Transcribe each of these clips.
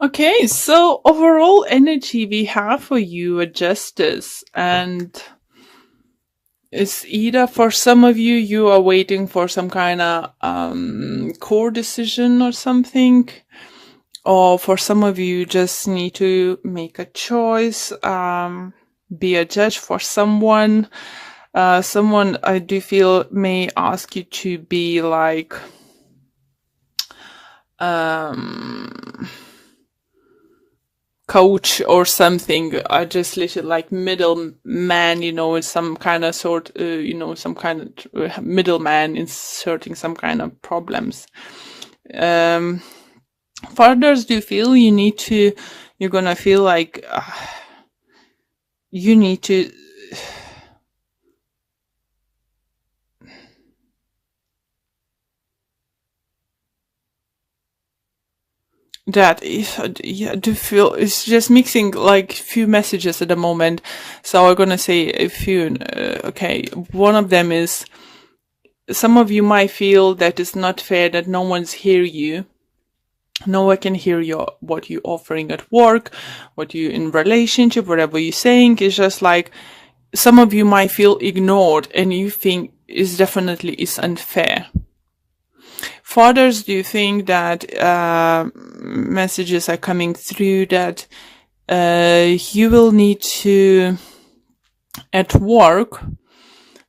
Okay, so overall energy we have for you a justice, and it's either for some of you, you are waiting for some kind of core decision or something, or for some of you, you just need to make a choice, be a judge for someone. Someone I do feel may ask you to be like, coach or something. I just little like middleman, in some kind of sort, some kind of middleman inserting some kind of problems. For others, do you feel you're gonna feel like you need to that is, yeah, do feel it's just mixing like few messages at the moment. So I'm gonna say a few. Okay, one of them is some of you might feel that it's not fair that no one's hear you. No one can hear what you're offering at work, what you in relationship, whatever you're saying. It's just like some of you might feel ignored, and you think is unfair. For others, do you think that messages are coming through that you will need to, at work,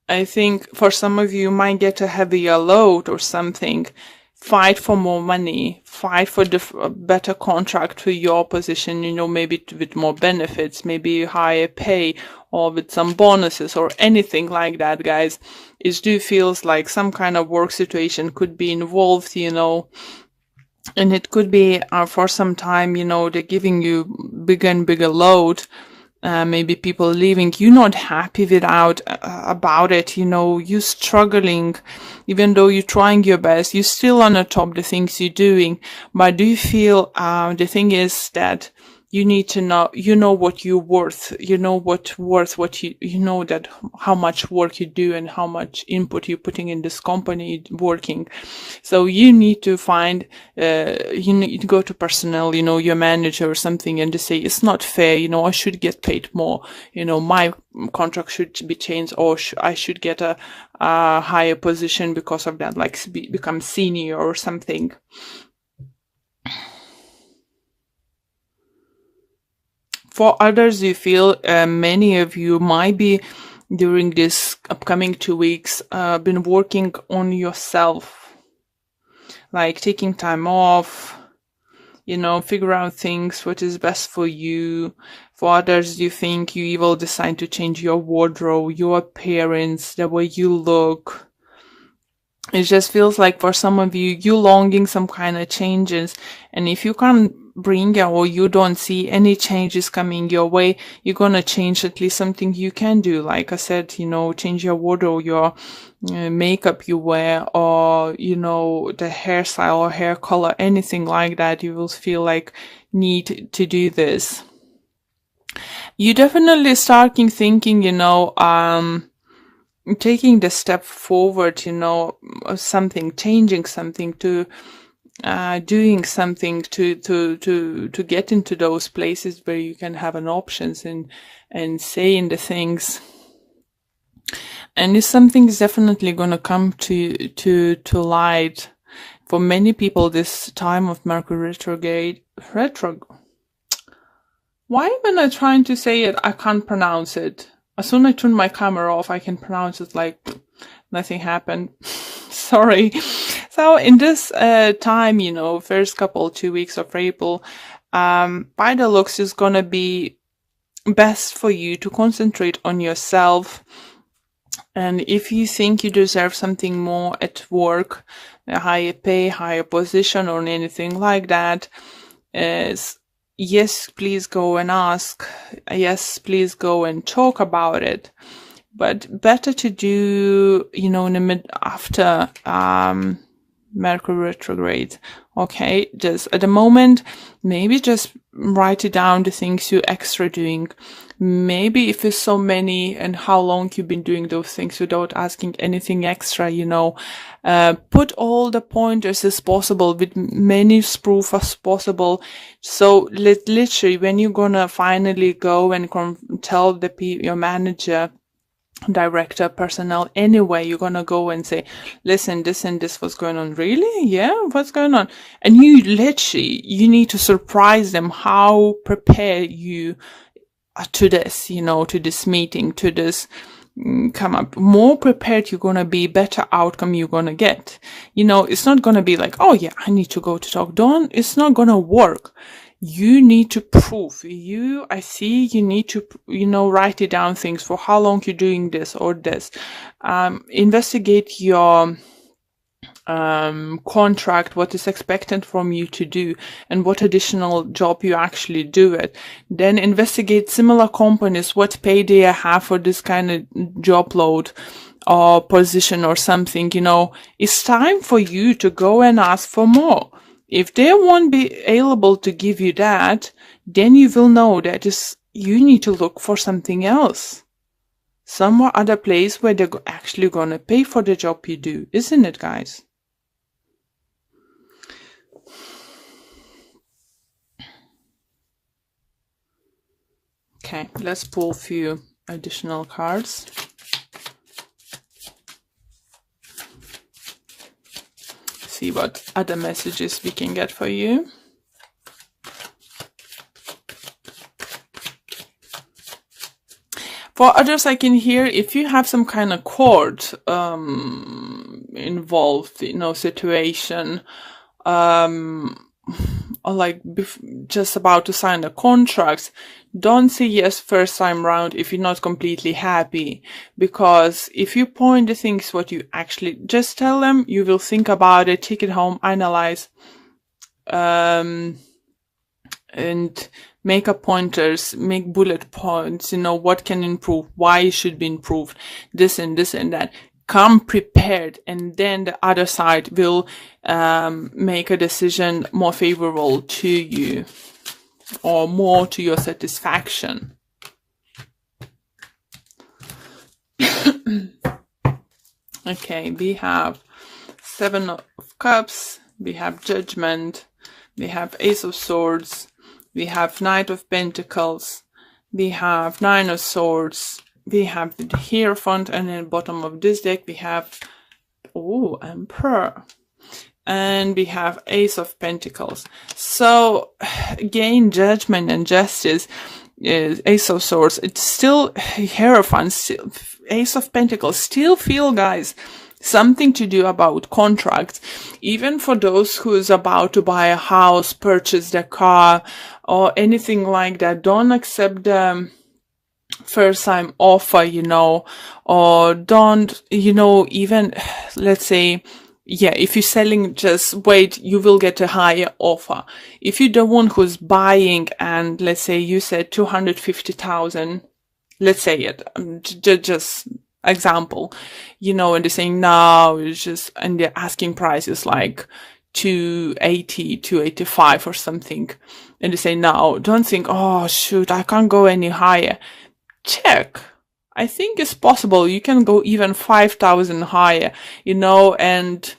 I think for some of you might get a heavier load or something, fight for more money, fight for a better contract for your position, maybe with more benefits, maybe higher pay, or with some bonuses or anything like that, guys. It do feels like some kind of work situation could be involved, and it could be for some time, they're giving you bigger and bigger load. Maybe people leaving, you're not happy about it, you're struggling, even though you're trying your best, you're still on the top, the things you're doing. But do you feel, the thing is that you need to know, what you're worth, what you know that how much work you do and how much input you're putting in this company working. So you need to find, you need to go to personnel, your manager or something, and to say, it's not fair, I should get paid more, my contract should be changed, or I should get a higher position because of that, like become senior or something. For others, you feel many of you might be during this upcoming 2 weeks been working on yourself, like taking time off, figure out things, what is best for you. For others, you think you will decide to change your wardrobe, your appearance, the way you look. It just feels like for some of you, you're longing some kind of changes. And if you can't bring it, or you don't see any changes coming your way, you're going to change at least something you can do. Like I said, change your wardrobe, your makeup you wear, or, the hairstyle or hair color, anything like that. You will feel like need to do this. You definitely starting thinking, taking the step forward, something, changing something, to doing something to get into those places where you can have an options and saying the things. And if something is definitely going to come to light. For many people, this time of Mercury retrograde, why when I'm trying to say it, I can't pronounce it. As soon as I turn my camera off, I can pronounce it like nothing happened. Sorry. So in this time, first 2 weeks of April, by the looks, is gonna be best for you to concentrate on yourself. And if you think you deserve something more at work, a higher pay, higher position, or anything like that, yes, please go and ask. Yes, please go and talk about it. But better to do, in the after, Mercury retrograde. Okay, just at the moment, maybe just write it down, the things you're extra doing. Maybe if it's so many and how long you've been doing those things without asking anything extra, you know, put all the pointers as possible with many proof as possible. So literally when you're gonna finally go and tell your manager, director, personnel, anyway, you're gonna go and say, listen, this and this was going on. Really? Yeah, what's going on? And you need to surprise them how prepared you are to this, you know, to this meeting, to this come up. More prepared you're gonna be, better outcome you're gonna get. You know, it's not gonna be like, oh yeah, I need to go to talk. It's not gonna work. You need to prove. You need to, you know, write it down things for how long you're doing this or this. Investigate your contract, what is expected from you to do, and what additional job you actually do it. Then investigate similar companies, what pay they have for this kind of job load or position or something. You know, it's time for you to go and ask for more. If they won't be able to give you that, then you will know that you need to look for something else. Somewhere other place where they're actually going to pay for the job you do. Isn't it, guys? Okay, let's pull a few additional cards. See what other messages we can get for you. For others, I can hear if you have some kind of court involved, you know, situation, or like just about to sign a contract, don't say yes first time round if you're not completely happy. Because if you point the things what you actually, just tell them, you will think about it, take it home, analyze, and make up pointers, make bullet points, you know, what can improve, why it should be improved, this and that. Come prepared, and then the other side will make a decision more favorable to you or more to your satisfaction. Okay, we have 7 of Cups, we have Judgment, we have Ace of Swords, we have Knight of Pentacles, we have 9 of Swords, we have the Hierophant, and then bottom of this deck we have Emperor, and we have Ace of Pentacles. So again, Judgment and Justice, Ace of Swords, it's still Hierophant, still Ace of Pentacles, still feel, guys, something to do about contracts. Even for those who's about to buy a house, purchase their car, or anything like that, don't accept the first time offer, you know, or don't, you know, even, let's say, yeah, if you're selling, just wait, you will get a higher offer. If you're the one who's buying and let's say you said 250,000, let's say it, just example, you know, and they're saying no, it's just, and the asking price is like 280, 285 or something. And they say no, don't think, oh shoot, I can't go any higher. Check. I think it's possible. You can go even 5,000 higher, you know, and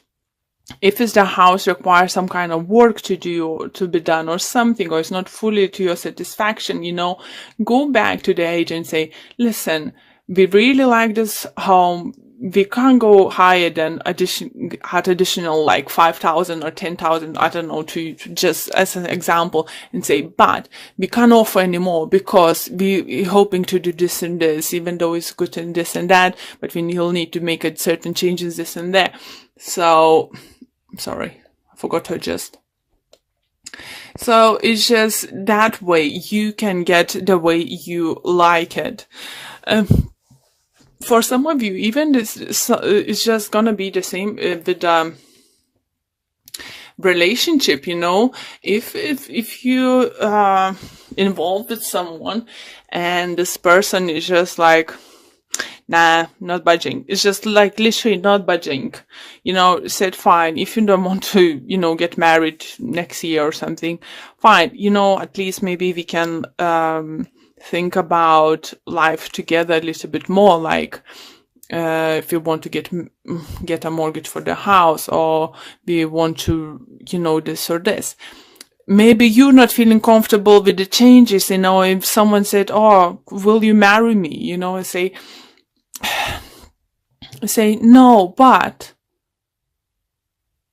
if it's the house requires some kind of work to do or to be done or something, or it's not fully to your satisfaction, you know, go back to the agent and say, listen, we really like this home. We can't go higher than additional like 5,000 or 10,000, I don't know, to just as an example, and say, but we can't offer anymore because we're hoping to do this and this, even though it's good and this and that, but we'll need to make certain changes, this and that. So, sorry, I forgot to adjust. So it's just that way you can get the way you like it. For some of you, even this is just gonna be the same with relationship, you know. If you involved with someone and this person is just like nah, not budging. It's just like literally not budging. You know, said fine, if you don't want to, you know, get married next year or something, fine. You know, at least maybe we can think about life together a little bit more, like if you want to get a mortgage for the house, or we want to, you know, this or this. Maybe you're not feeling comfortable with the changes, you know, if someone said, oh, will you marry me? You know, I say no, but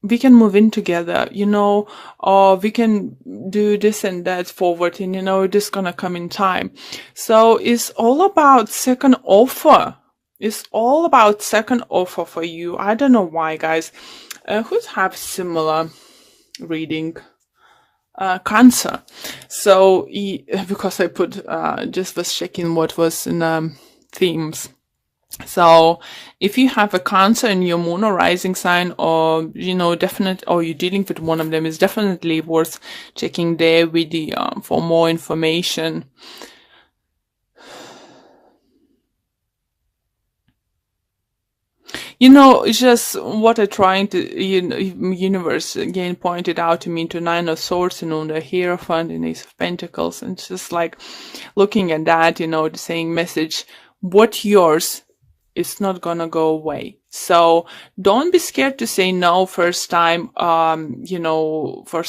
we can move in together, you know, or we can do this and that forward, and, you know, it is gonna come in time. So it's all about second offer. It's all about second offer for you. I don't know why, guys. Who have similar reading? Cancer. So because I put just was checking what was in themes. So if you have a Cancer in your moon or rising sign, or, you know, or you're dealing with one of them, is definitely worth checking there with the for more information. You know, it's just what I'm trying to, you know, universe again pointed out to me into Nine of Swords, you know, the Hierophant and Ace of Pentacles. And it's just like looking at that, you know, the saying message, what yours is not gonna go away. So don't be scared to say no first time, you know, for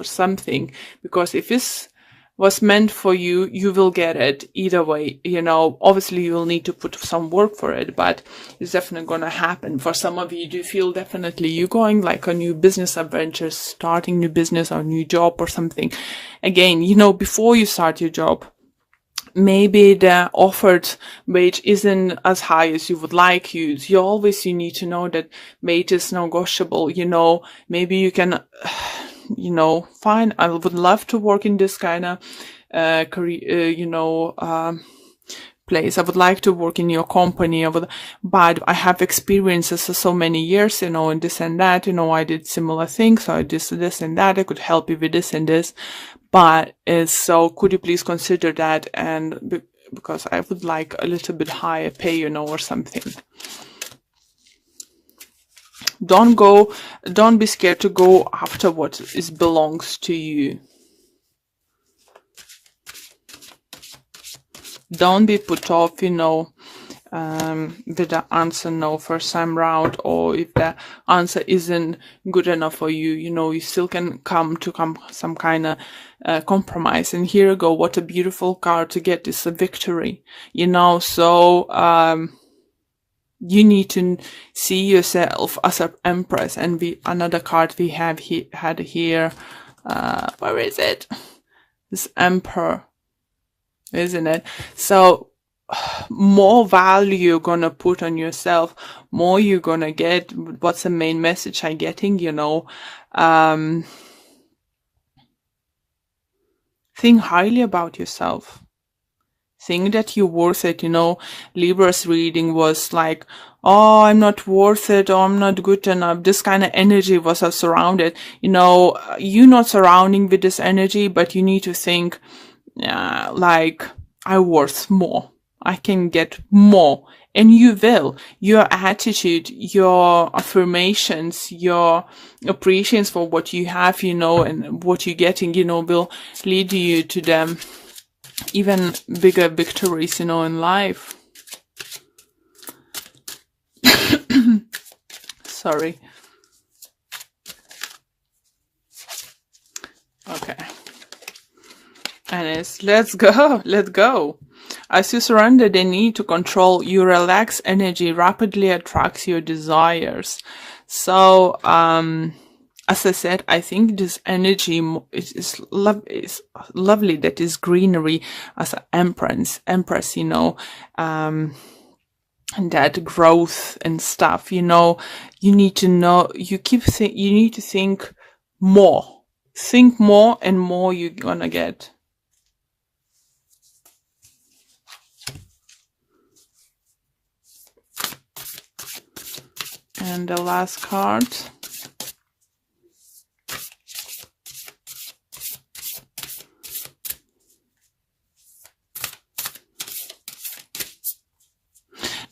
something, because if it's was meant for you, you will get it either way. You know, obviously you will need to put some work for it, but it's definitely going to happen. For some of you, do feel definitely you're going like a new business adventure, starting new business or new job or something. Again, you know, before you start your job, maybe the offered wage isn't as high as you would like. You need to know that wage is negotiable. You know, maybe you can, you know, fine, I would love to work in this kind of career, you know, place. I would like to work in your company, but I have experiences for so many years, you know, and this and that, you know, I did similar things, so I did this and that, I could help you with this and this, but so could you please consider that, and because I would like a little bit higher pay, you know, or something. Don't be scared to go after what belongs to you. Don't be put off, you know, with the answer no first time round, or if the answer isn't good enough for you, you know, you still can come to some kind of compromise. And here you go, what a beautiful card to get, is a victory, you know. So you need to see yourself as an empress. And another card we have had here, where is it? This Emperor, isn't it? So more value you're gonna put on yourself, more you're gonna get. What's the main message I'm getting, you know? Think highly about yourself. Think that you're worth it, you know. Libra's reading was like, oh, I'm not worth it, or I'm not good enough. This kind of energy was surrounded. You know, you're not surrounding with this energy, but you need to think, like, I'm worth more. I can get more. And you will. Your attitude, your affirmations, your appreciations for what you have, you know, and what you're getting, you know, will lead you to them even bigger victories, you know, in life. Sorry. Okay. And it's, let's go. As you surrender the need to control, your relaxed energy rapidly attracts your desires. So, as I said, I think this energy is lovely. That is greenery as an empress, you know, and that growth and stuff, you know. You need to know, you need to think more. Think more, and more you're gonna get. And the last card.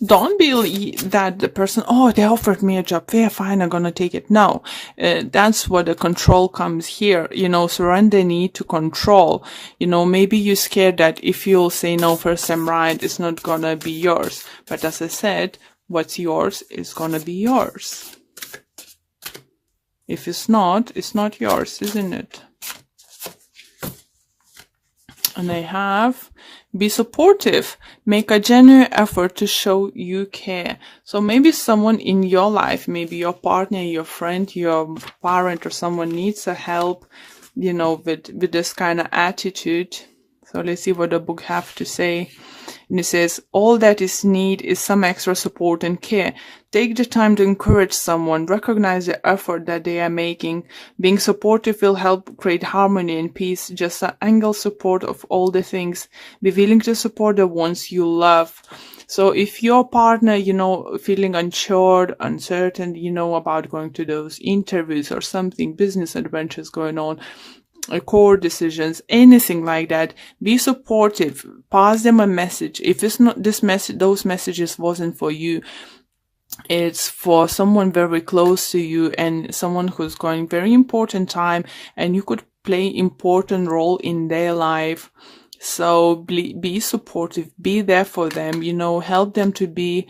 Don't be that the person, oh, they offered me a job, yeah, fine, I'm gonna take it. No, that's what the control comes here. You know, surrender need to control. You know, maybe you're scared that if you'll say no first time right, it's not gonna be yours. But as I said, what's yours is gonna be yours. If it's not yours, isn't it? And I have, be supportive. Make a genuine effort to show you care. So maybe someone in your life, maybe your partner, your friend, your parent, or someone needs a help, you know, with this kind of attitude. So let's see what the book have to say. And it says, all that is need is some extra support and care. Take the time to encourage someone. Recognize the effort that they are making. Being supportive will help create harmony and peace. Just an angle support of all the things. Be willing to support the ones you love. So if your partner, you know, feeling unsure, uncertain, you know, about going to those interviews or something, business adventures going on, core decisions, anything like that, be supportive. Pass them a message. If it's not this message, those messages wasn't for you, it's for someone very close to you and someone who's going very important time, and you could play important role in their life. So be supportive, be there for them, you know, help them to be,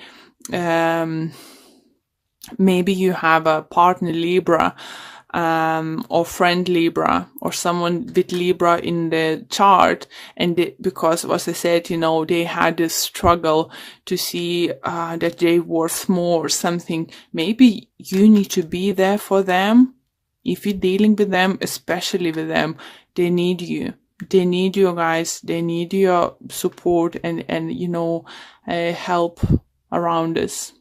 maybe you have a partner Libra, or friend Libra, or someone with Libra in the chart, and because as I said, you know, they had this struggle to see that they worth more or something. Maybe you need to be there for them. If you're dealing with them, especially with them, they need you. They need you guys. They need your support and you know, help around this.